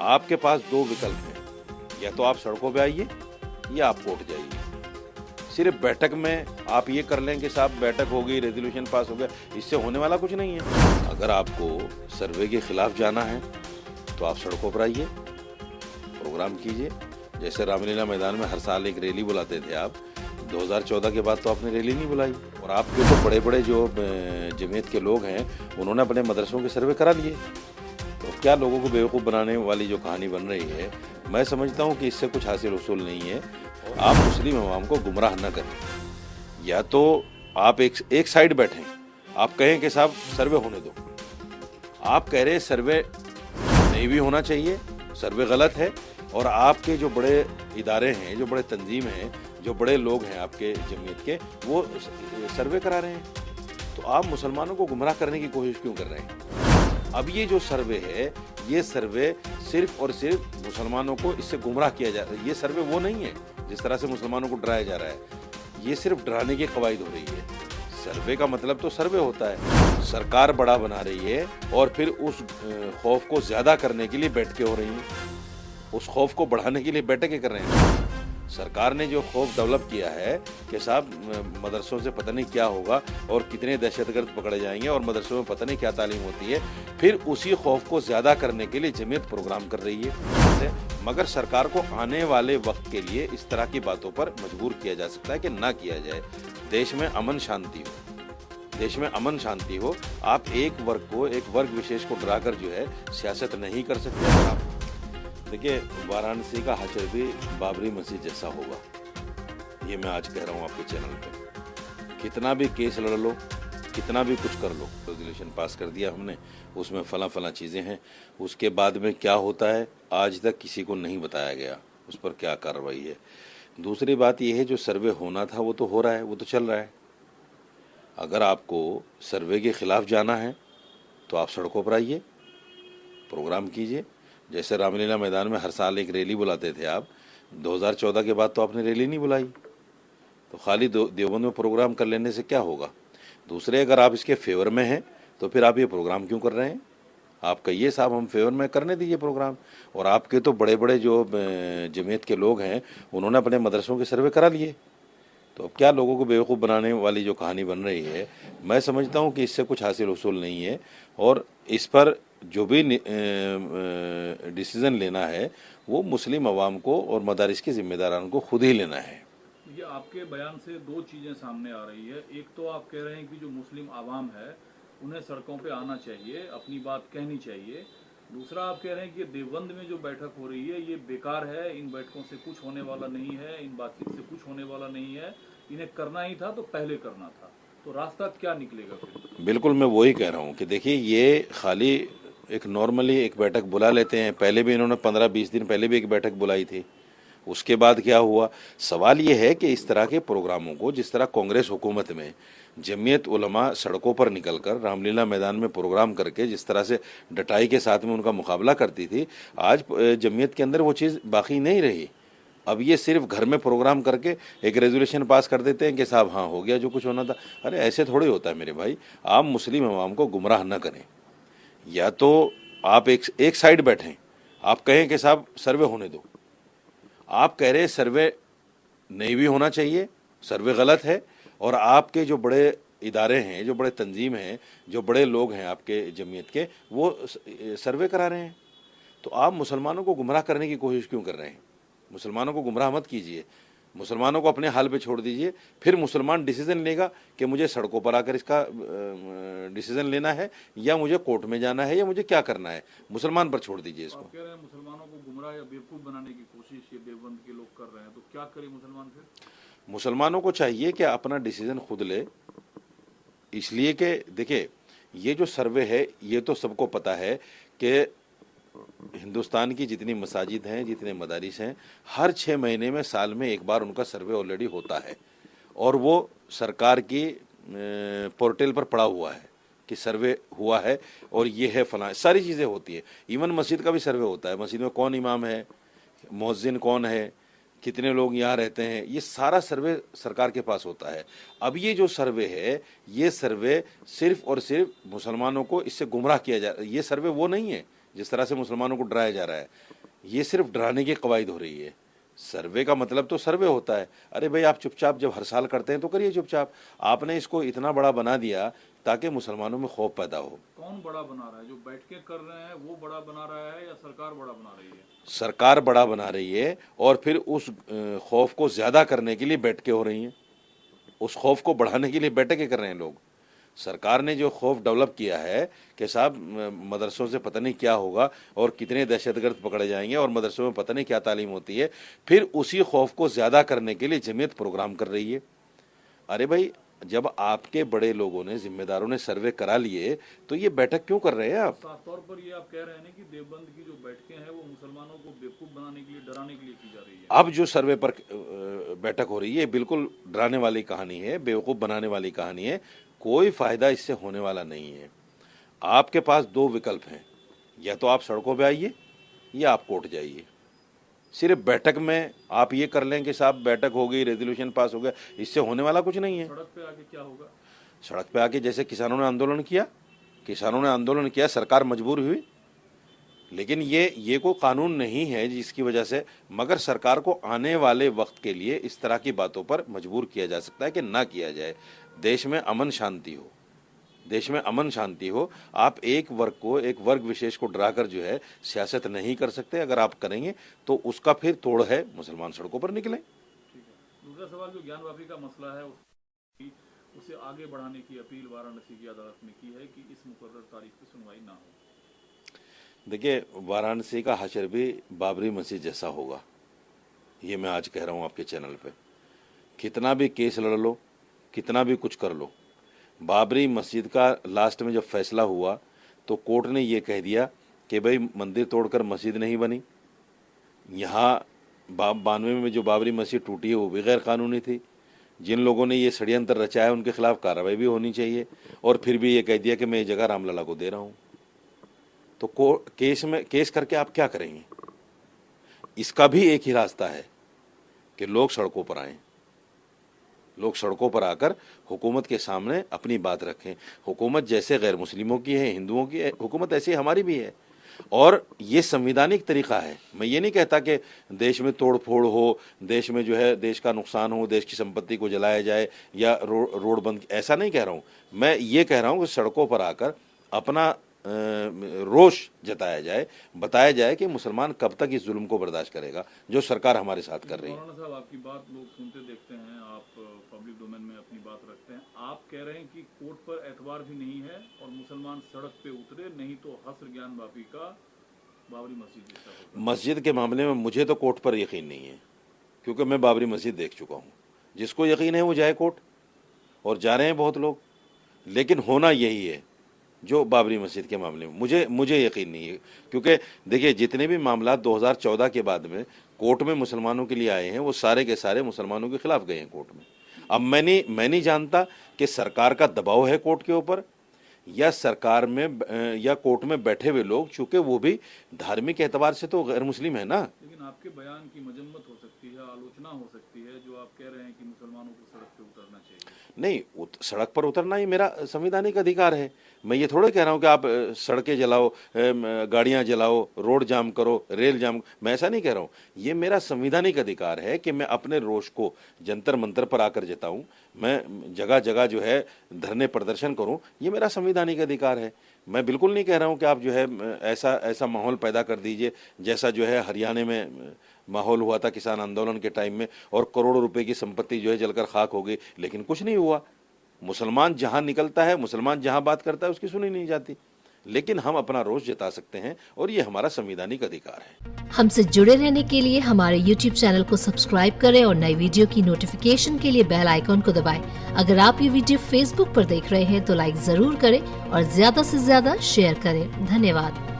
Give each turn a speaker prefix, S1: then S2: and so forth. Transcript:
S1: आपके पास दो विकल्प हैं, या तो आप सड़कों पे आइए या आप कोर्ट जाइए। सिर्फ बैठक में आप ये कर लें कि साहब बैठक हो गई, रेजोल्यूशन पास हो गया, इससे होने वाला कुछ नहीं है। अगर आपको सर्वे के खिलाफ जाना है तो आप सड़कों पर आइए, प्रोग्राम कीजिए। जैसे रामलीला मैदान में हर साल एक रैली बुलाते थे आप, 2014 के बाद तो आपने रैली नहीं बुलाई। और आपके तो बड़े बड़े जो जमीयत के लोग हैं उन्होंने अपने मदरसों के सर्वे करा लिए। तो क्या लोगों को बेवकूफ़ बनाने वाली जो कहानी बन रही है, मैं समझता हूँ कि इससे कुछ हासिल उसूल नहीं है। आप मुस्लिम अवाम को गुमराह न करें। या तो आप एक साइड बैठें, आप कहें कि साहब सर्वे होने दो। आप कह रहे सर्वे नहीं भी होना चाहिए, सर्वे गलत है, और आपके जो बड़े इदारे हैं, जो बड़े तंजीम हैं, जो बड़े लोग हैं आपके जमीयत के, वो सर्वे करा रहे हैं। तो आप मुसलमानों को गुमराह करने की कोशिश क्यों कर रहे हैं? अब ये जो सर्वे है, ये सर्वे सिर्फ और सिर्फ मुसलमानों को इससे गुमराह किया जा रहा है। ये सर्वे वो नहीं है जिस तरह से मुसलमानों को डराया जा रहा है। ये सिर्फ डराने की कवायद हो रही है। सर्वे का मतलब तो सर्वे होता है। सरकार बड़ा बना रही है और फिर उस खौफ को ज्यादा करने के लिए बैठकें हो रही हैं, उस खौफ को बढ़ाने के लिए बैठकें कर रहे हैं। सरकार ने जो खौफ डेवलप किया है कि साहब मदरसों से पता नहीं क्या होगा और कितने दहशतगर्द पकड़े जाएंगे और मदरसों में पता नहीं क्या तालीम होती है, फिर उसी खौफ को ज्यादा करने के लिए जमीयत प्रोग्राम कर रही है। मगर सरकार को आने वाले वक्त के लिए इस तरह की बातों पर मजबूर किया जा सकता है कि ना किया जाए। देश में अमन शांति हो, देश में अमन शांति हो। आप एक वर्ग विशेष को डराकर जो है सियासत नहीं कर सकते। अगर आप देखिए, वाराणसी का हशर भी बाबरी मस्जिद जैसा होगा, ये मैं आज कह रहा हूँ आपके चैनल पे। कितना भी केस लड़ लो, कितना भी कुछ कर लो, रेजोल्यूशन पास कर दिया हमने, उसमें फला चीज़ें हैं, उसके बाद में क्या होता है आज तक किसी को नहीं बताया गया, उस पर क्या कार्रवाई है। दूसरी बात यह है, जो सर्वे होना था वो तो हो रहा है, वो तो चल रहा है। अगर आपको सर्वे के खिलाफ जाना है तो आप सड़कों पर आइए, प्रोग्राम कीजिए। जैसे रामलीला मैदान में हर साल एक रैली बुलाते थे आप, 2014 के बाद तो आपने रैली नहीं बुलाई। तो खाली देवबंद में प्रोग्राम कर लेने से क्या होगा? दूसरे, अगर आप इसके फेवर में हैं तो फिर आप ये प्रोग्राम क्यों कर रहे हैं? आप कहिए साहब हम फेवर में करने दीजिए प्रोग्राम। और आपके तो बड़े बड़े जो जमीयत के लोग हैं उन्होंने अपने मदरसों के सर्वे करा लिए। तो अब क्या लोगों को बेवकूफ़ बनाने वाली जो कहानी बन रही है, मैं समझता हूँ कि इससे कुछ हासिल उसूल नहीं है। और इस पर जो भी डिसीज़न लेना है वो मुस्लिम अवाम को और मदारिस के ज़िम्मेदारान को खुद ही लेना है।
S2: ये आपके बयान से दो चीज़ें सामने आ रही है। एक तो आप कह रहे हैं कि जो मुस्लिम आवाम है उन्हें सड़कों पे आना चाहिए, अपनी बात कहनी चाहिए। दूसरा, आप कह रहे हैं कि देवबंद में जो बैठक हो रही है ये बेकार है, इन बैठकों से कुछ होने वाला नहीं है, इन बातचीत से कुछ होने वाला नहीं है, इन्हें करना ही था तो पहले करना था। तो रास्ता क्या निकलेगा फिर?
S1: बिल्कुल, मैं वही कह रहा हूँ कि देखिए, ये खाली एक नॉर्मली एक बैठक बुला लेते हैं। पहले भी इन्होंने 15-20 दिन पहले भी एक बैठक बुलाई थी, उसके बाद क्या हुआ? सवाल ये है कि इस तरह के प्रोग्रामों को, जिस तरह कांग्रेस हुकूमत में जमीयत उलमा सड़कों पर निकलकर रामलीला मैदान में प्रोग्राम करके जिस तरह से डटाई के साथ में उनका मुकाबला करती थी, आज जमीयत के अंदर वो चीज़ बाकी नहीं रही। अब ये सिर्फ घर में प्रोग्राम करके एक रेजोल्यूशन पास कर देते हैं कि साहब हाँ हो गया जो कुछ होना था। अरे ऐसे थोड़े होता है मेरे भाई। आप मुस्लिम अवाम को गुमराह न करें। या तो आप एक साइड बैठें, आप कहें कि साहब सर्वे होने दो। आप कह रहे सर्वे नहीं भी होना चाहिए, सर्वे गलत है, और आपके जो बड़े इदारे हैं, जो बड़े तंजीम हैं, जो बड़े लोग हैं आपके जमीयत के, वो सर्वे करा रहे हैं। तो आप मुसलमानों को गुमराह करने की कोशिश क्यों कर रहे हैं? मुसलमानों को गुमराह मत कीजिए, मुसलमानों को अपने हाल पे छोड़ दीजिए। फिर मुसलमान डिसीजन लेगा कि मुझे सड़कों पर आकर इसका डिसीजन लेना है, या मुझे कोर्ट में जाना है, या मुझे क्या करना है। मुसलमान पर छोड़ दीजिए इसको।
S2: आप कह रहे हैं मुसलमानों को गुमराह या बेवकूफ़ बनाने की कोशिश ये देवबंद के लोग कर रहे हैं, तो क्या करे मुसलमान फिर?
S1: मुसलमानों को चाहिए कि अपना डिसीजन खुद ले। इसलिए कि देखिए, ये जो सर्वे है ये तो सबको पता है कि हिंदुस्तान की जितनी मसाजिद हैं, जितने मदारिस हैं, हर 6 महीने में साल में एक बार उनका सर्वे ऑलरेडी होता है, और वो सरकार की पोर्टल पर पड़ा हुआ है कि सर्वे हुआ है और ये है फलां, सारी चीज़ें होती है। इवन मस्जिद का भी सर्वे होता है, मस्जिद में कौन इमाम है, मुअज्जिन कौन है, कितने लोग यहाँ रहते हैं, ये सारा सर्वे सरकार के पास होता है। अब ये जो सर्वे है, ये सर्वे सिर्फ और सिर्फ मुसलमानों को इससे गुमराह किया जा रहा है। ये सर्वे वो नहीं है जिस तरह से मुसलमानों को डराया जा रहा है, ये सिर्फ डराने की कवायद हो रही है। सर्वे का मतलब तो सर्वे होता है। अरे भाई, आप चुपचाप जब हर साल करते हैं तो करिए चुपचाप। आपने इसको इतना बड़ा बना दिया ताकि मुसलमानों में खौफ पैदा हो।
S2: कौन बड़ा बना रहा है? जो बैठ के कर रहे हैं वो बड़ा बना रहा है या सरकार बड़ा बना रही है?
S1: सरकार बड़ा बना रही है और फिर उस खौफ को ज्यादा करने के लिए बैठकें हो रही हैं। उस खौफ को बढ़ाने के लिए बैठकें कर रहे हैं लोग। सरकार ने जो खौफ डेवलप किया है कि साहब मदरसों से पता नहीं क्या होगा और कितने दहशतगर्द पकड़े जाएंगे और मदरसों में पता नहीं क्या तालीम होती है, फिर उसी खौफ को ज़्यादा करने के लिए जमीयत प्रोग्राम कर रही है। अरे भाई, जब आपके बड़े लोगों ने, जिम्मेदारों ने सर्वे करा लिए तो ये बैठक क्यों कर रहे हैं आप?
S2: साफ तौर पर ये आप कह रहे हैं कि देवबंद की जो बैठकें हैं वो मुसलमानों को बेवकूफ़ बनाने के लिए, डराने के लिए की जा रही है।
S1: अब जो सर्वे पर बैठक हो रही है बिल्कुल डराने वाली कहानी है, बेवकूफ़ बनाने वाली कहानी है। कोई फ़ायदा इससे होने वाला नहीं है। आपके पास दो विकल्प हैं, या तो आप सड़कों पे आइए या आप कोर्ट जाइए। सिर्फ बैठक में आप ये कर लें कि साहब बैठक हो गई, रेजोल्यूशन पास हो गया, इससे होने वाला कुछ नहीं है।
S2: सड़क पे आके क्या होगा?
S1: सड़क पे आके जैसे किसानों ने आंदोलन किया, सरकार मजबूर हुई, लेकिन ये कोई कानून नहीं है जिसकी वजह से, मगर सरकार को आने वाले वक्त के लिए इस तरह की बातों पर मजबूर किया जा सकता है कि ना किया जाए। देश में अमन शांति हो। आप एक वर्ग विशेष को डराकर जो है सियासत नहीं कर सकते। अगर आप करेंगे तो उसका फिर तोड़ है, मुसलमान सड़कों पर निकलें।
S2: ठीक है। दूसरा सवाल, जो ज्ञानवापी का मसला है उसे आगे बढ़ाने की अपील वाराणसी की अदालत ने की है कि इस मुकर्रर तारीख पर सुनवाई ना हो।
S1: देखिए, वाराणसी का हशर भी बाबरी मस्जिद जैसा होगा, ये मैं आज कह रहा हूँ आपके चैनल पे। कितना भी केस लड़ लो, कितना भी कुछ कर लो, बाबरी मस्जिद का लास्ट में जब फैसला हुआ तो कोर्ट ने ये कह दिया कि भाई मंदिर तोड़कर मस्जिद नहीं बनी। यहाँ 92 में जो बाबरी मस्जिद टूटी है वो भी गैर कानूनी थी। जिन लोगों ने ये षड्यंत्र रचाया उनके खिलाफ कार्रवाई भी होनी चाहिए, और फिर भी ये कह दिया कि मैं ये जगह रामलला को दे रहा हूँ। तो केस करके आप क्या करेंगे? इसका भी एक ही रास्ता है कि लोग सड़कों पर आएं। लोग सड़कों पर आकर हुकूमत के सामने अपनी बात रखें। हुकूमत जैसे गैर मुस्लिमों की है, हिंदुओं की है, हुकूमत ऐसी हमारी भी है, और ये संविधानिक तरीका है। मैं ये नहीं कहता कि देश में तोड़ फोड़ हो, देश में जो है देश का नुकसान हो, देश की संपत्ति को जलाया जाए या रोड बंद, ऐसा नहीं कह रहा हूँ। मैं ये कह रहा हूँ कि सड़कों पर आकर अपना रोष जताया जाए, बताया जाए कि मुसलमान कब तक इस जुल्म को बर्दाश्त करेगा जो सरकार हमारे साथ कर रही है।
S2: मौलाना साहब, आपकी बात लोग सुनते देखते हैं, आप पब्लिक डोमेन में अपनी बात रखते हैं। आप कह रहे हैं कि कोर्ट पर एतबार भी नहीं है और मुसलमान सड़क पे उतरे, नहीं तो हस्र ज्ञानवापी का बाबरी मस्जिद जैसा होगा।
S1: मस्जिद के मामले में मुझे तो कोर्ट पर यकीन नहीं है, क्योंकि मैं बाबरी मस्जिद देख चुका हूँ। जिसको यकीन है वो जाए कोर्ट, और जा रहे हैं बहुत लोग, लेकिन होना यही है जो बाबरी मस्जिद के मामले में मुझे यकीन नहीं है। क्योंकि देखिए, जितने भी मामला 2014 के बाद में कोर्ट में मुसलमानों के लिए आए हैं वो सारे के सारे मुसलमानों के खिलाफ गए हैं कोर्ट में। अब मैं नहीं जानता कि सरकार का दबाव है कोर्ट के ऊपर, या सरकार में या कोर्ट में बैठे हुए लोग, चूंकि वो भी धार्मिक एतबार से तो गैर मुस्लिम है ना।
S2: लेकिन आपके बयान की मजम्मत हो सकती है, आलोचना हो सकती है, जो आप कह रहे हैं कि मुसलमानों को सड़क पे उतरना चाहिए।
S1: नहीं, सड़क पर उतरना ही मेरा संवैधानिक अधिकार है। मैं ये थोड़ा कह रहा हूँ कि आप सड़कें जलाओ, गाड़ियाँ जलाओ, रोड जाम करो, रेल जाम, मैं ऐसा नहीं कह रहा हूँ। ये मेरा संवैधानिक अधिकार है कि मैं अपने रोष को जंतर मंतर पर आकर जताऊँ, मैं जगह जगह जो है धरने प्रदर्शन करूँ, ये मेरा संवैधानिक अधिकार है। मैं बिल्कुल नहीं कह रहा हूँ कि आप जो है ऐसा माहौल पैदा कर दीजिए जैसा जो है हरियाणा में माहौल हुआ था किसान आंदोलन के टाइम में, और करोड़ों रुपए की संपत्ति जो है जलकर खाक हो गई, लेकिन कुछ नहीं हुआ। मुसलमान जहां निकलता है, मुसलमान जहां बात करता है, उसकी सुनी नहीं जाती। लेकिन हम अपना रोष जता सकते हैं और ये हमारा संवैधानिक अधिकार है।
S3: हमसे जुड़े रहने के लिए हमारे YouTube चैनल को सब्सक्राइब करें और नई वीडियो की नोटिफिकेशन के लिए बेल आइकॉन को दबाएं। अगर आप ये वीडियो Facebook पर देख रहे हैं तो लाइक जरूर करें और ज्यादा से ज्यादा शेयर करें। धन्यवाद।